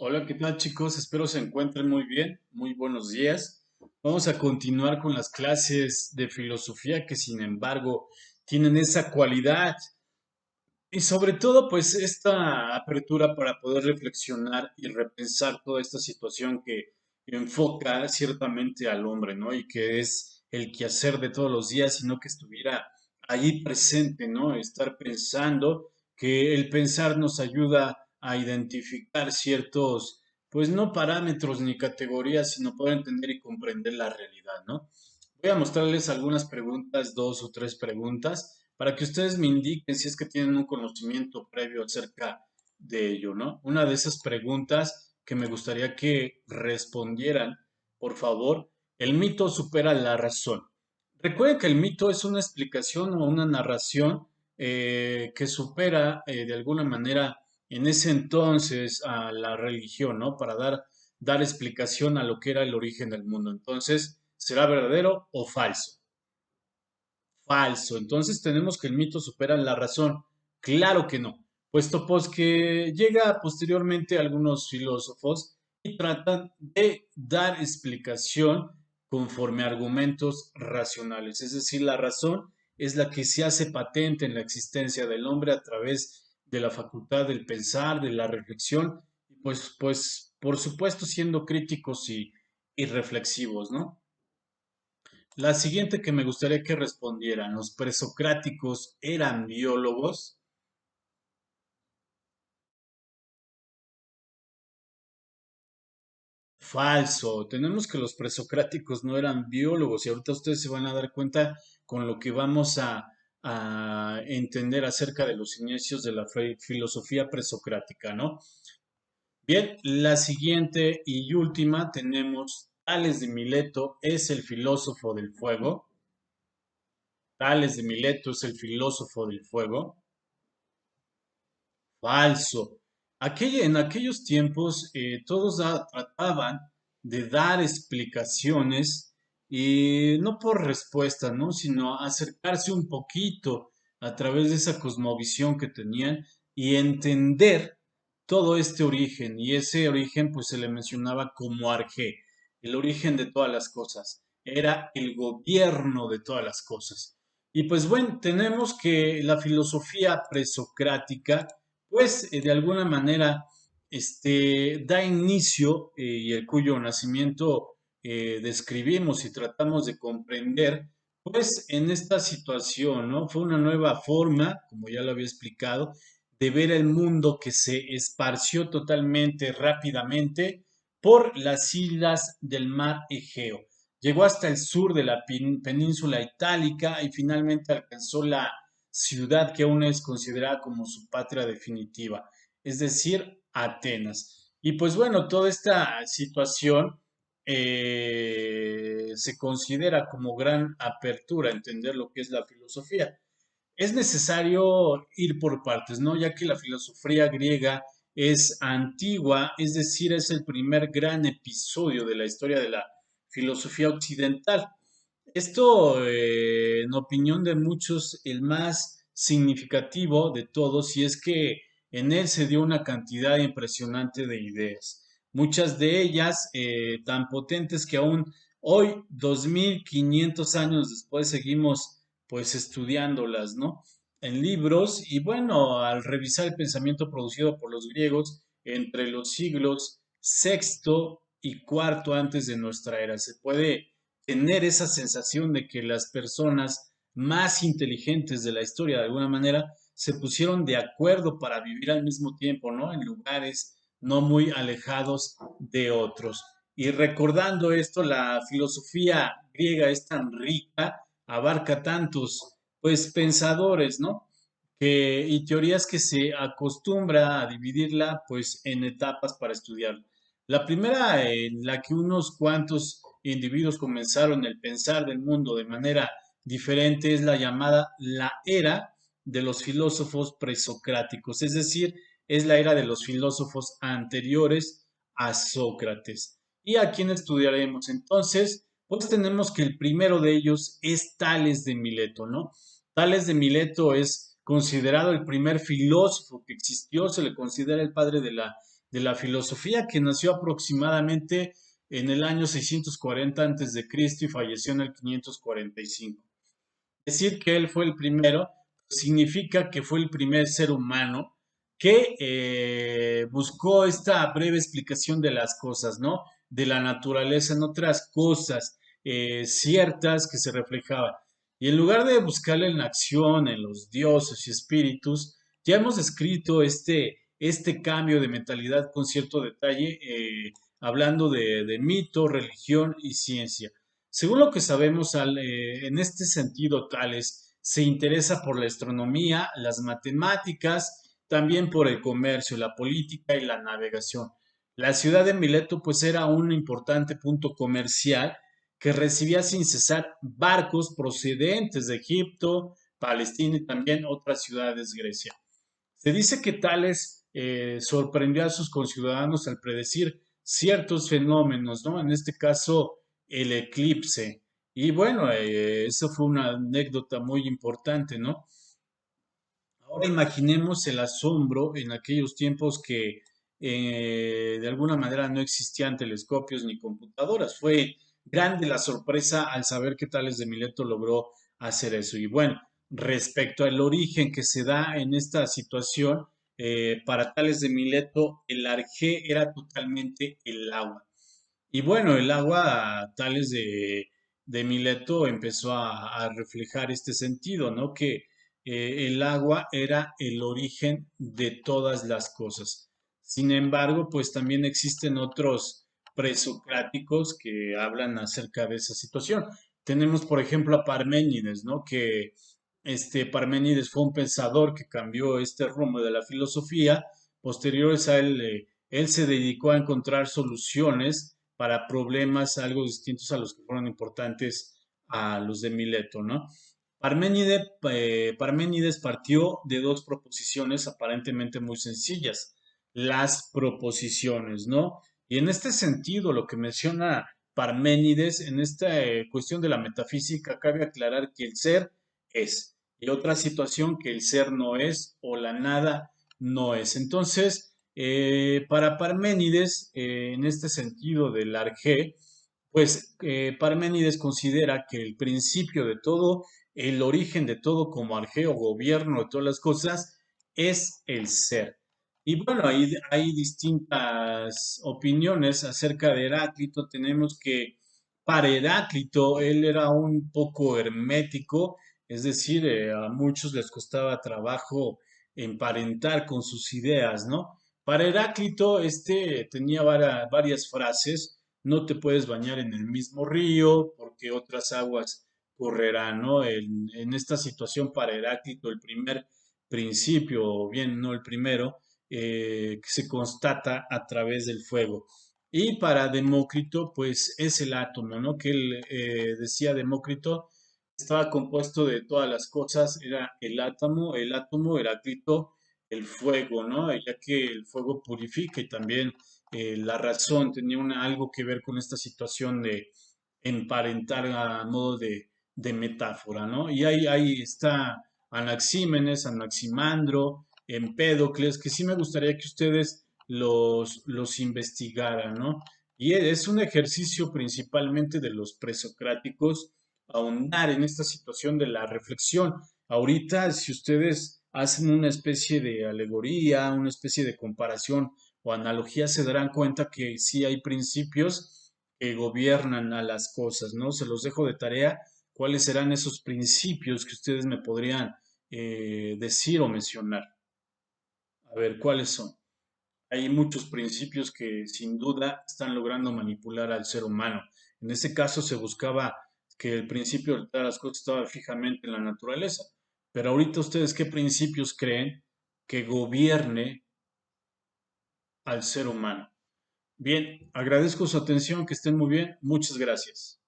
Hola, ¿qué tal chicos? Espero se encuentren muy bien. Muy buenos días. Vamos a continuar con las clases de filosofía que sin embargo tienen esa cualidad y sobre todo pues esta apertura para poder reflexionar y repensar toda esta situación que enfoca ciertamente al hombre, ¿no? Y que es el quehacer de todos los días, sino que estuviera allí presente, ¿no? Estar pensando, que el pensar nos ayuda a identificar ciertos, pues no parámetros ni categorías, sino poder entender y comprender la realidad, ¿no? Voy a mostrarles algunas preguntas, dos o tres preguntas, para que ustedes me indiquen si es que tienen un conocimiento previo acerca de ello, ¿no? Una de esas preguntas que me gustaría que respondieran, por favor, ¿el mito supera la razón? Recuerden que el mito es una explicación o una narración que supera de alguna manera en ese entonces a la religión, ¿no? Para dar explicación a lo que era el origen del mundo. Entonces, ¿será verdadero o falso? Falso. Entonces tenemos que el mito supera la razón. Claro que no, puesto pues que llega posteriormente algunos filósofos y tratan de dar explicación conforme a argumentos racionales. Es decir, la razón es la que se hace patente en la existencia del hombre a través de la facultad del pensar, de la reflexión, y pues por supuesto siendo críticos y reflexivos, ¿no? La siguiente que me gustaría que respondieran, ¿los presocráticos eran biólogos? Falso. Tenemos que los presocráticos no eran biólogos y ahorita ustedes se van a dar cuenta con lo que vamos a entender acerca de los inicios de la filosofía presocrática, ¿no? Bien, la siguiente y última tenemos Tales de Mileto es el filósofo del fuego. Tales de Mileto es el filósofo del fuego. Falso. En aquellos tiempos todos trataban de dar explicaciones y no por respuesta, ¿no? Sino acercarse un poquito a través de esa cosmovisión que tenían y entender todo este origen. Y ese origen pues se le mencionaba como arjé, el origen de todas las cosas. Era el gobierno de todas las cosas. Y pues bueno, tenemos que la filosofía presocrática pues de alguna manera da inicio y el cuyo nacimiento describimos y tratamos de comprender, pues en esta situación, ¿no? Fue una nueva forma, como ya lo había explicado, de ver el mundo que se esparció totalmente rápidamente por las islas del mar Egeo. Llegó hasta el sur de la península itálica y finalmente alcanzó la ciudad que aún es considerada como su patria definitiva, es decir, Atenas. Y pues bueno, toda esta situación se considera como gran apertura a entender lo que es la filosofía. Es necesario ir por partes, ¿no? Ya que la filosofía griega es antigua, es decir, es el primer gran episodio de la historia de la filosofía occidental. Esto, en opinión de muchos, el más significativo de todos, y es que en él se dio una cantidad impresionante de ideas, muchas de ellas tan potentes que aún hoy, 2500 años después, seguimos pues estudiándolas, ¿no? En libros, y bueno, al revisar el pensamiento producido por los griegos entre los siglos sexto y cuarto antes de nuestra era, se puede tener esa sensación de que las personas más inteligentes de la historia, de alguna manera, se pusieron de acuerdo para vivir al mismo tiempo, ¿no? En lugares no muy alejados de otros. Y recordando esto, la filosofía griega es tan rica, abarca tantos, pues, pensadores, ¿no? Y teorías que se acostumbra a dividirla, pues, en etapas para estudiar. La primera en la que unos cuantos individuos comenzaron el pensar del mundo de manera diferente es la llamada la era de los filósofos presocráticos, es decir, es la era de los filósofos anteriores a Sócrates. ¿Y a quién estudiaremos entonces? Pues tenemos que el primero de ellos es Tales de Mileto, ¿no? Tales de Mileto es considerado el primer filósofo que existió, se le considera el padre de la de la filosofía, que nació aproximadamente en el año 640 a.C. y falleció en el 545. Decir que él fue el primero significa que fue el primer ser humano que buscó esta breve explicación de las cosas, ¿no? De la naturaleza en otras cosas ciertas que se reflejaban. Y en lugar de buscarle en la acción, en los dioses y espíritus, ya hemos descrito este cambio de mentalidad con cierto detalle, hablando de mito, religión y ciencia. Según lo que sabemos, en este sentido, Tales se interesa por la astronomía, las matemáticas, también por el comercio, la política y la navegación. La ciudad de Mileto pues era un importante punto comercial que recibía sin cesar barcos procedentes de Egipto, Palestina y también otras ciudades de Grecia. Se dice que Tales sorprendió a sus conciudadanos al predecir ciertos fenómenos, ¿no? En este caso, el eclipse. Y bueno, eso fue una anécdota muy importante, ¿no? Ahora imaginemos el asombro en aquellos tiempos que de alguna manera no existían telescopios ni computadoras. Fue grande la sorpresa al saber que Tales de Mileto logró hacer eso. Y bueno, respecto al origen que se da en esta situación, para Tales de Mileto el arjé era totalmente el agua. Y bueno, el agua, Tales de Mileto empezó a reflejar este sentido, ¿no? Que el agua era el origen de todas las cosas. Sin embargo, pues también existen otros presocráticos que hablan acerca de esa situación. Tenemos, por ejemplo, a Parménides, ¿no? Que Parménides fue un pensador que cambió este rumbo de la filosofía. Posteriores a él, él se dedicó a encontrar soluciones para problemas algo distintos a los que fueron importantes a los de Mileto, ¿no? Parménides partió de dos proposiciones aparentemente muy sencillas, las proposiciones, ¿no? Y en este sentido, lo que menciona Parménides, en esta cuestión de la metafísica, cabe aclarar que el ser es, y otra situación que el ser no es o la nada no es. Entonces, para Parménides, en este sentido del arjé, pues Parménides considera que el principio de todo, el origen de todo como arjé o gobierno de todas las cosas, es el ser. Y bueno, ahí hay distintas opiniones acerca de Heráclito. Tenemos que para Heráclito él era un poco hermético, es decir, a muchos les costaba trabajo emparentar con sus ideas, ¿no? Para Heráclito, tenía varias frases. No te puedes bañar en el mismo río porque otras aguas correrán, ¿no? En esta situación para Heráclito, el primer principio, o bien no el primero, que se constata a través del fuego. Y para Demócrito, pues es el átomo, ¿no? Que él decía Demócrito, estaba compuesto de todas las cosas, era el átomo, Heráclito, el fuego, ¿no? Ya que el fuego purifica y también la razón tenía algo que ver con esta situación de emparentar a modo de metáfora, ¿no? Y ahí está Anaxímenes, Anaximandro, Empédocles, que sí me gustaría que ustedes los investigaran, ¿no? Y es un ejercicio principalmente de los presocráticos ahondar en esta situación de la reflexión. Ahorita, si ustedes hacen una especie de alegoría, una especie de comparación o analogía, se darán cuenta que sí hay principios que gobiernan a las cosas, ¿no? Se los dejo de tarea. ¿Cuáles serán esos principios que ustedes me podrían decir o mencionar? A ver, ¿cuáles son? Hay muchos principios que sin duda están logrando manipular al ser humano. En este caso se buscaba que el principio de todas las cosas estaba fijamente en la naturaleza. Pero ahorita ustedes, ¿qué principios creen que gobierne al ser humano? Bien, agradezco su atención, que estén muy bien. Muchas gracias.